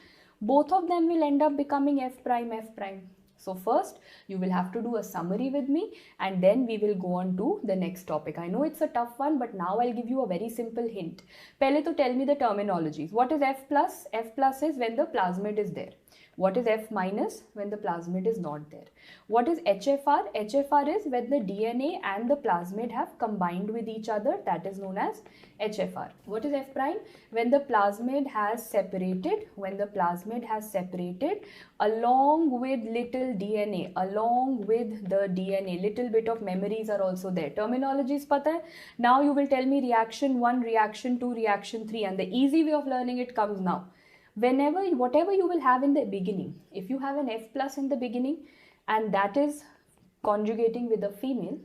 both of them will end up becoming F prime, F prime. So first you will have to do a summary with me and then we will go on to the next topic. I know it's a tough one, but now I'll give you a very simple hint. Pehle to tell me the terminologies. What is F plus? F plus is when the plasmid is there. What is F minus? When the plasmid is not there. What is HFR? HFR is when the DNA and the plasmid have combined with each other. That is known as HFR. What is F prime? When the plasmid has separated. When the plasmid has separated along with little DNA. Along with the DNA. Little bit of memories are also there. Terminologies pata hai? Now you will tell me reaction 1, reaction 2, reaction 3, and the easy way of learning it comes now. Whatever you will have in the beginning, if you have an F plus in the beginning and that is conjugating with a female,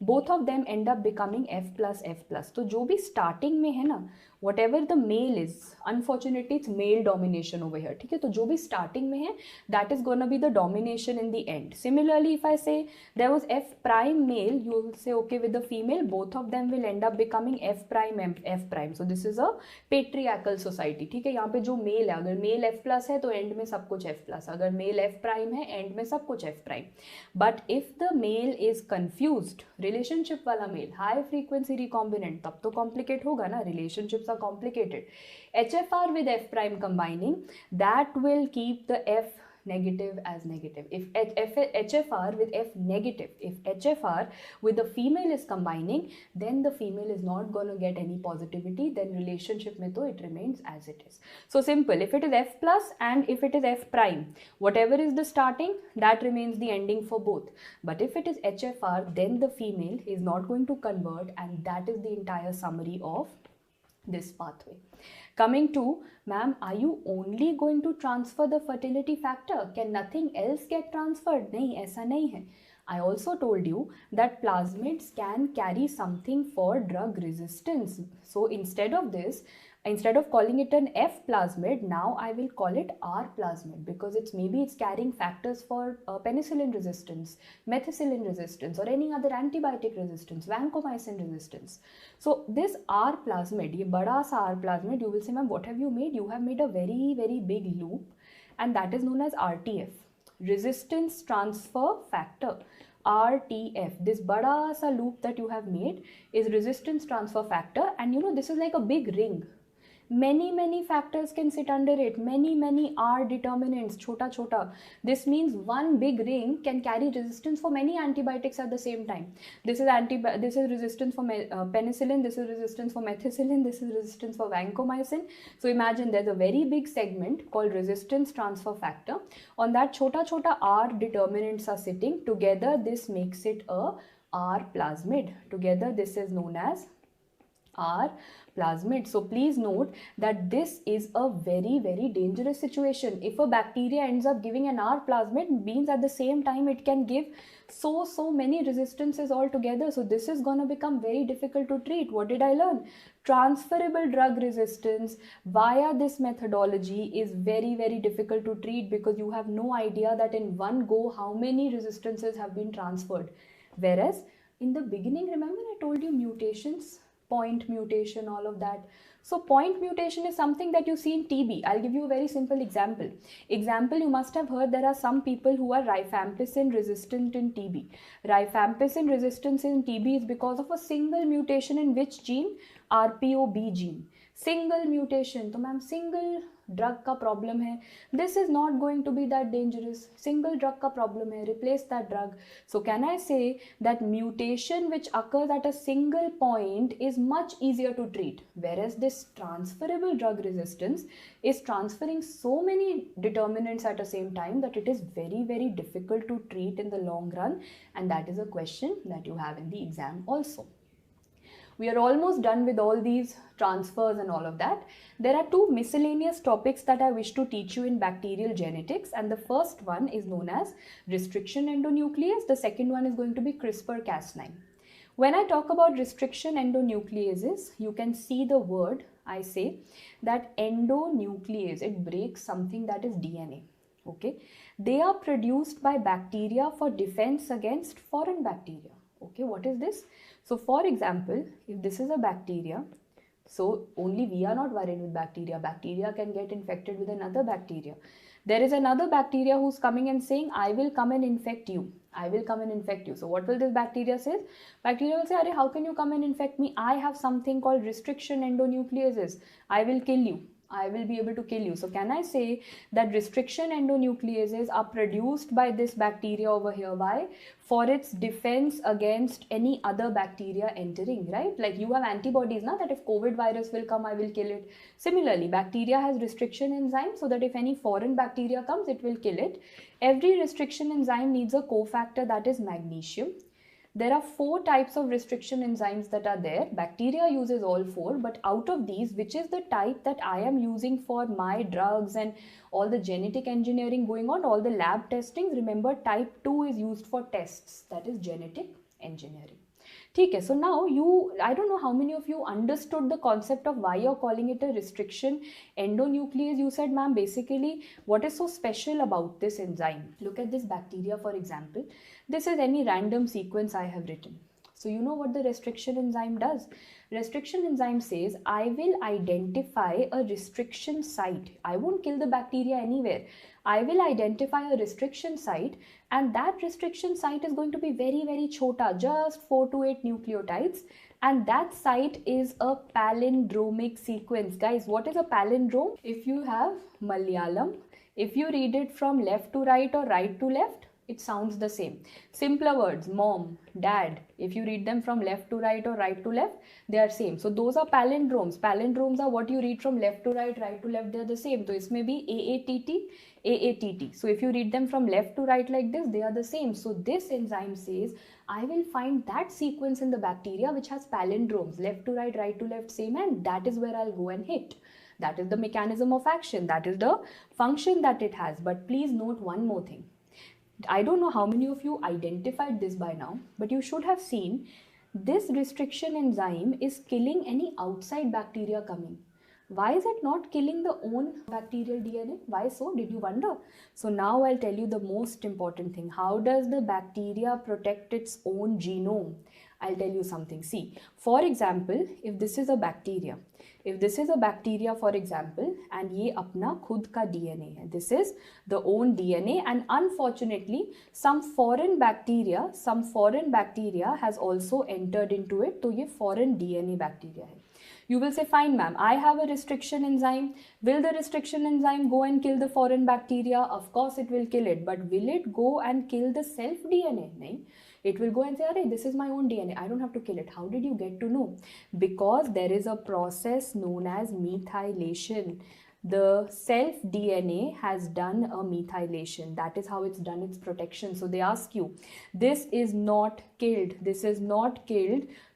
both of them end up becoming F plus F plus. तो जो भी starting में है ना, whatever the male is, unfortunately it's male domination over here, ठीक है? तो जो भी starting में है, that is gonna be the domination in the end. Similarly, if I say there was F prime male, you will say okay with the female, both of them will end up becoming F prime F prime. So this is a patriarchal society, ठीक है? यहाँ पे जो male है, अगर male F plus है तो end में सब कुछ F plus, अगर male F prime है end में सब कुछ F prime. But if the male is confused, relationship वाला मेल, high frequency recombinant, तब तो complicate होगा ना, relationships are complicated. HFR with F prime combining, that will keep the F negative as negative. If HFR with F negative, if HFR with the female is combining, then the female is not going to get any positivity, then relationship mein to it remains as it is. So simple, if it is F plus and if it is F prime, whatever is the starting, that remains the ending for both. But if it is HFR, then the female is not going to convert, and that is the entire summary of this pathway. Coming to, ma'am, are you only going to transfer the fertility factor? Can nothing else get transferred? नहीं, ऐसा नहीं है. I also told you that plasmids can carry something for drug resistance. So instead of this, instead of calling it an F plasmid, now I will call it R plasmid, because maybe it's carrying factors for penicillin resistance, methicillin resistance, or any other antibiotic resistance, vancomycin resistance. So this R plasmid, ये बड़ा सा R plasmid, you will say, ma'am, what have you made? You have made a very big loop, and that is known as RTF, resistance transfer factor. RTF, this bada sa loop that you have made is resistance transfer factor, and you know this is like a big ring. Many factors can sit under it, many R determinants, chota. This means one big ring can carry resistance for many antibiotics at the same time. This is resistance for penicillin, this is resistance for methicillin, this is resistance for vancomycin. So imagine there's a very big segment called resistance transfer factor. On that chota R determinants are sitting together. This makes it a R plasmid. Together this is known as our plasmid. So please note that this is a very, very dangerous situation. If a bacteria ends up giving an R plasmid, means at the same time it can give so many resistances altogether. So this is going to become very difficult to treat. What did I learn? Transferable drug resistance via this methodology is very, very difficult to treat, because you have no idea that in one go how many resistances have been transferred. Whereas in the beginning, remember I told you mutations, point mutation, all of that. So point mutation is something that you see in TB. I'll give you a very simple example. You must have heard there are some people who are rifampicin resistant in TB. Rifampicin resistance in TB is because of a single mutation in which gene? RPOB gene. Single mutation. तो ma'am single drug का problem है. This is not going to be that dangerous. Single drug का problem है. Replace that drug. So can I say that mutation which occurs at a single point is much easier to treat, whereas this transferable drug resistance is transferring so many determinants at the same time that it is very, very difficult to treat in the long run, and that is a question that you have in the exam also. We are almost done with all these transfers and all of that. There are two miscellaneous topics that I wish to teach you in bacterial genetics, and the first one is known as restriction endonuclease. The second one is going to be CRISPR-Cas9. When I talk about restriction endonucleases, you can see the word, I say that endonuclease, it breaks something that is DNA. Okay, they are produced by bacteria for defense against foreign bacteria. Okay, what is this? So for example, if this is a bacteria, so only we are not worried with bacteria. Bacteria can get infected with another bacteria. There is another bacteria who's coming and saying, I will come and infect you. I will come and infect you. So what will this bacteria say? Bacteria will say, Arey, how can you come and infect me? I have something called restriction endonucleases. I will kill you. I will be able to kill you. So can I say that restriction endonucleases are produced by this bacteria over here? Why? For its defense against any other bacteria entering, right? Like you have antibodies now that if COVID virus will come, I will kill it. Similarly, bacteria has restriction enzyme so that if any foreign bacteria comes, it will kill it. Every restriction enzyme needs a cofactor, that is magnesium. There are 4 types of restriction enzymes that are there. Bacteria uses all 4, but out of these, which is the type that I am using for my drugs and all the genetic engineering going on, all the lab testings, remember type 2 is used for tests, that is genetic engineering. Okay, so now I don't know how many of you understood the concept of why you're calling it a restriction endonuclease. You said, ma'am, basically what is so special about this enzyme? Look at this bacteria, for example. This is any random sequence I have written. So you know what the restriction enzyme does? Restriction enzyme says, I will identify a restriction site. I won't kill the bacteria anywhere. I will identify a restriction site, and that restriction site is going to be very, very chota, just 4 to 8 nucleotides. And that site is a palindromic sequence. Guys, what is a palindrome? If you have Malayalam, if you read it from left to right or right to left, it sounds the same. Simpler words, mom, dad, if you read them from left to right or right to left, they are same. So those are palindromes. Palindromes are what you read from left to right, right to left, they are the same. So it may be AATT, AATT. So if you read them from left to right like this, they are the same. So this enzyme says, I will find that sequence in the bacteria which has palindromes, left to right to left, same, and that is where I'll go and hit. That is the mechanism of action. That is the function that it has. But please note one more thing. I don't know how many of you identified this by now, but you should have seen this restriction enzyme is killing any outside bacteria coming. Why is it not killing the own bacterial DNA? Why so? Did you wonder? So now I'll tell you the most important thing. How does the bacteria protect its own genome? I'll tell you something. See, for example, if this is a bacteria, for example, and ये अपना खुद का DNA है, this is the own DNA, and unfortunately some foreign bacteria has also entered into it, तो ये foreign DNA bacteria है. You will say, fine ma'am, I have a restriction enzyme. Will the restriction enzyme go and kill the foreign bacteria? Of course it will kill it, but will it go and kill the self DNA? No. It will go and say, Arey, this is my own DNA. I don't have to kill it. How did you get to know? Because there is a process known as methylation. the self DNA has done a methylation. That is how it's done its protection. So they ask you, this is not killed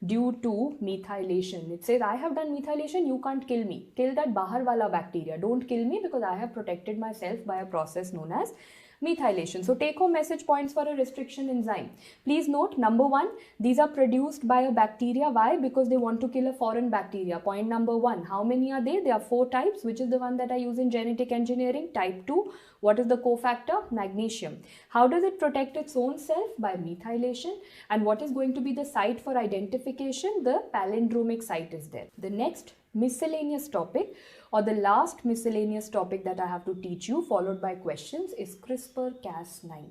due to methylation. It says, I have done methylation, you can't kill me. Kill that bahar wala bacteria. Don't kill me because I have protected myself by a process known as methylation. So take home message points for a restriction enzyme. Please note, number one, these are produced by a bacteria. Why? Because they want to kill a foreign bacteria. Point number one, how many are they? There are 4 types. Which is the one that I use in genetic engineering? Type 2. What is the cofactor? Magnesium. How does it protect its own self? By methylation. And what is going to be the site for identification? The palindromic site is there. The next miscellaneous topic, or the last miscellaneous topic that I have to teach you, followed by questions, is CRISPR-Cas9.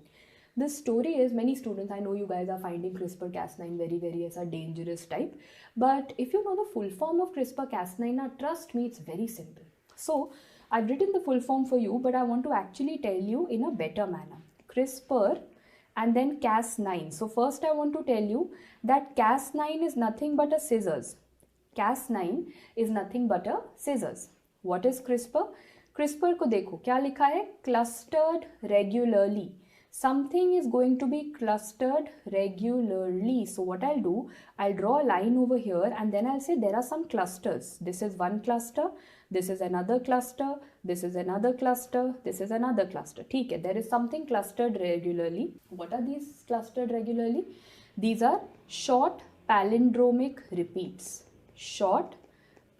This story is, many students, I know you guys are finding CRISPR-Cas9 very as a dangerous type, but if you know the full form of CRISPR-Cas9, trust me, it's very simple. So I've written the full form for you, but I want to actually tell you in a better manner. CRISPR and then Cas9. So first I want to tell you that Cas9 is nothing but a scissors. Cas9 is nothing but a scissors. What is CRISPR? CRISPR को देखो क्या लिखा है? Clustered regularly. Something is going to be clustered regularly. So what I'll do, I'll draw a line over here and then I'll say there are some clusters. This is one cluster, this is another cluster, this is another cluster, this is another cluster. ठीक है, there is something clustered regularly. What are these clustered regularly? These are short palindromic repeats. Short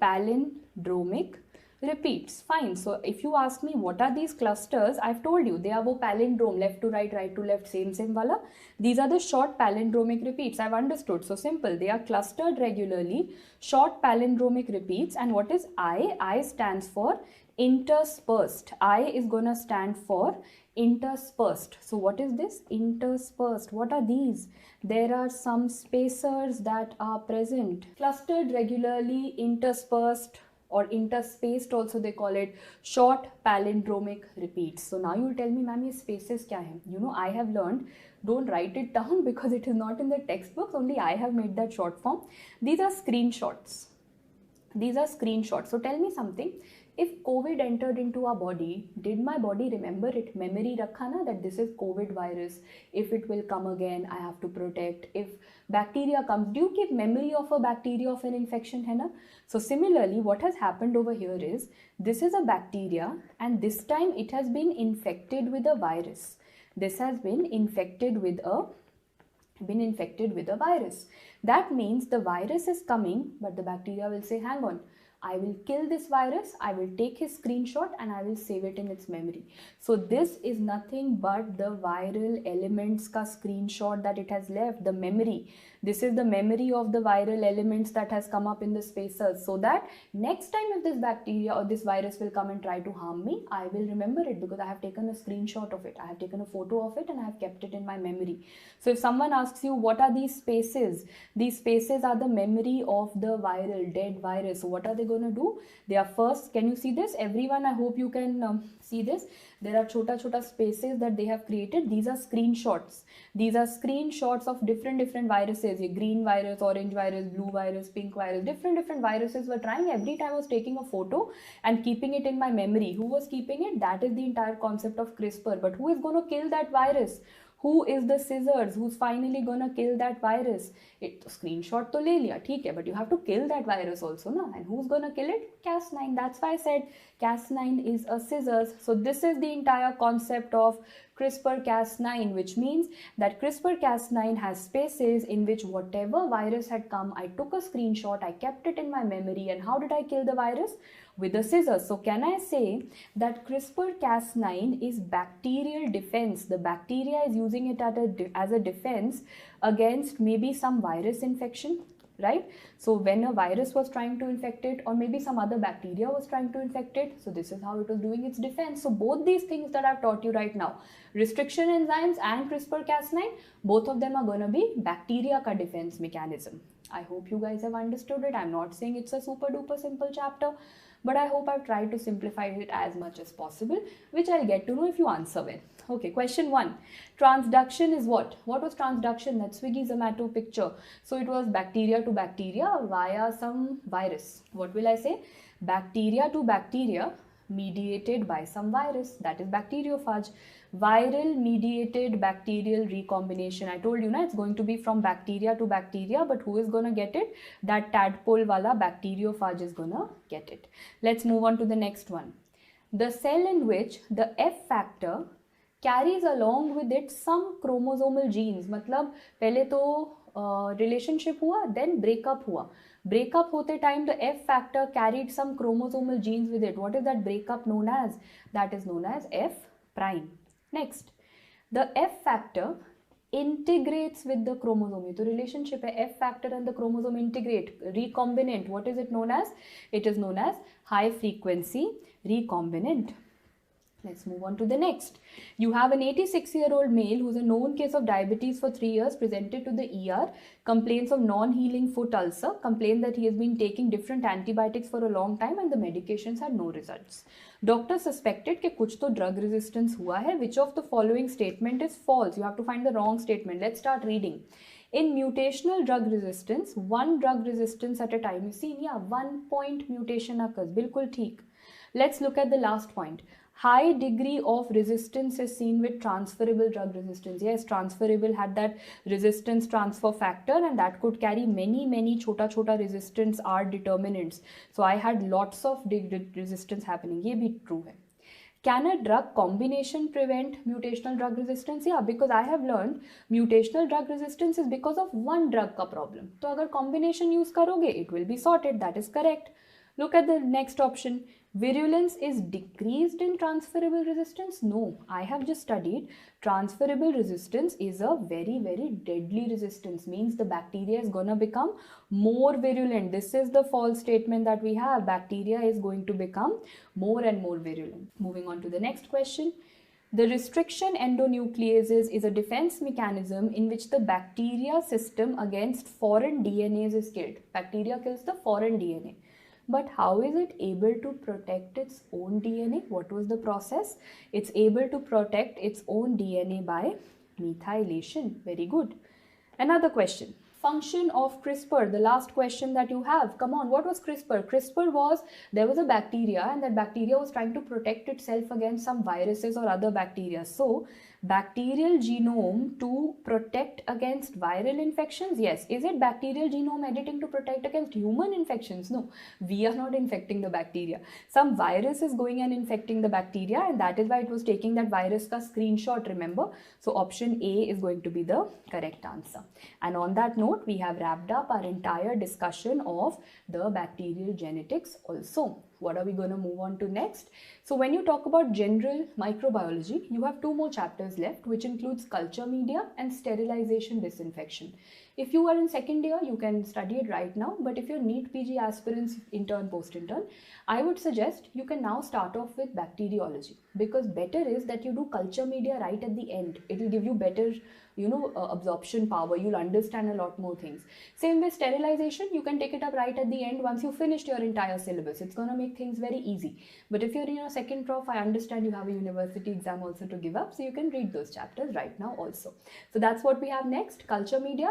palindromic repeats. Fine. So if you ask me what are these clusters, I've told you they are wo palindrome, left to right, right to left, same wala. These are the short palindromic repeats. I've understood. So simple. They are clustered regularly, short palindromic repeats. And what is I? I stands for interspersed. I is gonna stand for interspersed. So what is this? Interspersed. What are these? There are some spacers that are present. Clustered regularly, interspersed, or interspaced also they call it, short palindromic repeats. So now you will tell me, ma'am, ye spaces kya hai? You know, I have learned, don't write it down because it is not in the textbooks, only I have made that short form. These are screenshots. These are screenshots. So tell me something. If COVID entered into our body, did my body remember it? Memory rakha na that this is COVID virus. If it will come again, I have to protect. If bacteria comes, do you keep memory of a bacteria of an infection? Hai na? So similarly, what has happened over here is, this is a bacteria and this time it has been infected with a virus. This has been infected with a virus. That means the virus is coming, but the bacteria will say, hang on, I will kill this virus, I will take his screenshot and I will save it in its memory. So this is nothing but the viral elements ka screenshot that it has left, the memory. This is the memory of the viral elements that has come up in the spacers, so that next time if this bacteria or this virus will come and try to harm me, I will remember it because I have taken a screenshot of it, I have taken a photo of it and I have kept it in my memory. So if someone asks you what are these spaces are the memory of the viral, dead virus. So what are they going to do? They are first, can you see this? Everyone, I hope you can see this. There are chota spaces that they have created. These are screenshots. These are screenshots of different viruses. Green virus, orange virus, blue virus, pink virus. Different viruses were trying. Every time I was taking a photo and keeping it in my memory. Who was keeping it? That is the entire concept of CRISPR. But who is going to kill that virus? Who is the scissors who's finally gonna kill that virus? Screenshot to le liya, theek hai, but you have to kill that virus also, na? And who's gonna kill it? Cas9. That's why I said Cas9 is a scissors. So this is the entire concept of CRISPR-Cas9, which means that CRISPR-Cas9 has spaces in which whatever virus had come, I took a screenshot, I kept it in my memory, and how did I kill the virus? With the scissors. So can I say that CRISPR-Cas9 is bacterial defense? The bacteria is using it as a defense against maybe some virus infection, right? So when a virus was trying to infect it, or maybe some other bacteria was trying to infect it, so this is how it was doing its defense. So both these things that I've taught you right now, restriction enzymes and CRISPR-Cas9, both of them are going to be bacteria ka defense mechanism. I hope you guys have understood it. I'm not saying it's a super duper simple chapter, but I hope I've tried to simplify it as much as possible, which I'll get to know if you answer well. Okay, question 1. Transduction is what? What was transduction? That Swiggy Zomato picture. So it was bacteria to bacteria via some virus. What will I say? Bacteria to bacteria mediated by some virus, that is bacteriophage. Viral mediated bacterial recombination. I told you, na, it's going to be from bacteria to bacteria, but who is going to get it? That tadpole wala bacteriophage is going to get it. Let's move on to the next one. The cell in which the F factor carries along with it some chromosomal genes. मतलब पहले तो relationship हुआ, then breakup हुआ. Breakup होते time the F factor carried some chromosomal genes with it. What is that breakup known as? That is known as F prime. Next, the F factor integrates with the chromosome. ये तो relationship है, F factor and the chromosome integrate, recombinant. What is it known as? It is known as high frequency recombinant. Let's move on to the next. You have an 86-year-old male who's a known case of diabetes for 3 years, presented to the ER, complains of non-healing foot ulcer, complained that he has been taking different antibiotics for a long time and the medications had no results. Doctor suspected कि कुछ तो drug resistance हुआ है. Which of the following statement is false? You have to find the wrong statement. Let's start reading. In mutational drug resistance, one drug resistance at a time is seen. Yeah, 1 point mutation occurs. बिल्कुल ठीक. Let's look at the last point. High degree of resistance is seen with transferable drug resistance. Yes, transferable had that resistance transfer factor and that could carry many chota resistance are determinants. So I had lots of resistance happening. ये भी true है. Can a drug combination prevent mutational drug resistance? Yeah, because I have learned mutational drug resistance is because of one drug का problem. तो अगर combination use करोगे, it will be sorted. That is correct. Look at the next option. Virulence is decreased in transferable resistance? No, I have just studied transferable resistance is a very deadly resistance, means the bacteria is gonna become more virulent. This is the false statement that we have. Bacteria is going to become more and more virulent. Moving on to the next question. The restriction endonucleases is a defense mechanism in which the bacteria system against foreign DNAs is killed. Bacteria kills the foreign DNA. But how is it able to protect its own DNA? What was the process? It's able to protect its own DNA by methylation. Very good. Another question. Function of CRISPR, the last question that you have. Come on, what was CRISPR? CRISPR was, there was a bacteria and that bacteria was trying to protect itself against some viruses or other bacteria. So, bacterial genome to protect against viral infections? Yes. Is it bacterial genome editing to protect against human infections? No. We are not infecting the bacteria. Some virus is going and infecting the bacteria and that is why it was taking that virus ka screenshot, remember? So option A is going to be the correct answer. And on that note, we have wrapped up our entire discussion of the bacterial genetics also. What are we going to move on to next? So when you talk about general microbiology, you have 2 more chapters left, which includes culture media and sterilization disinfection. If you are in second year, you can study it right now. But if you're NEET PG aspirants, intern, post-intern, I would suggest you can now start off with bacteriology, because better is that you do culture media right at the end. It will give you better, absorption power. You'll understand a lot more things. Same with sterilization, you can take it up right at the end once you finished your entire syllabus. It's going to make things very easy. But if you're in your second prof, I understand you have a university exam also to give up, so you can read those chapters right now also. So that's what we have next, culture media.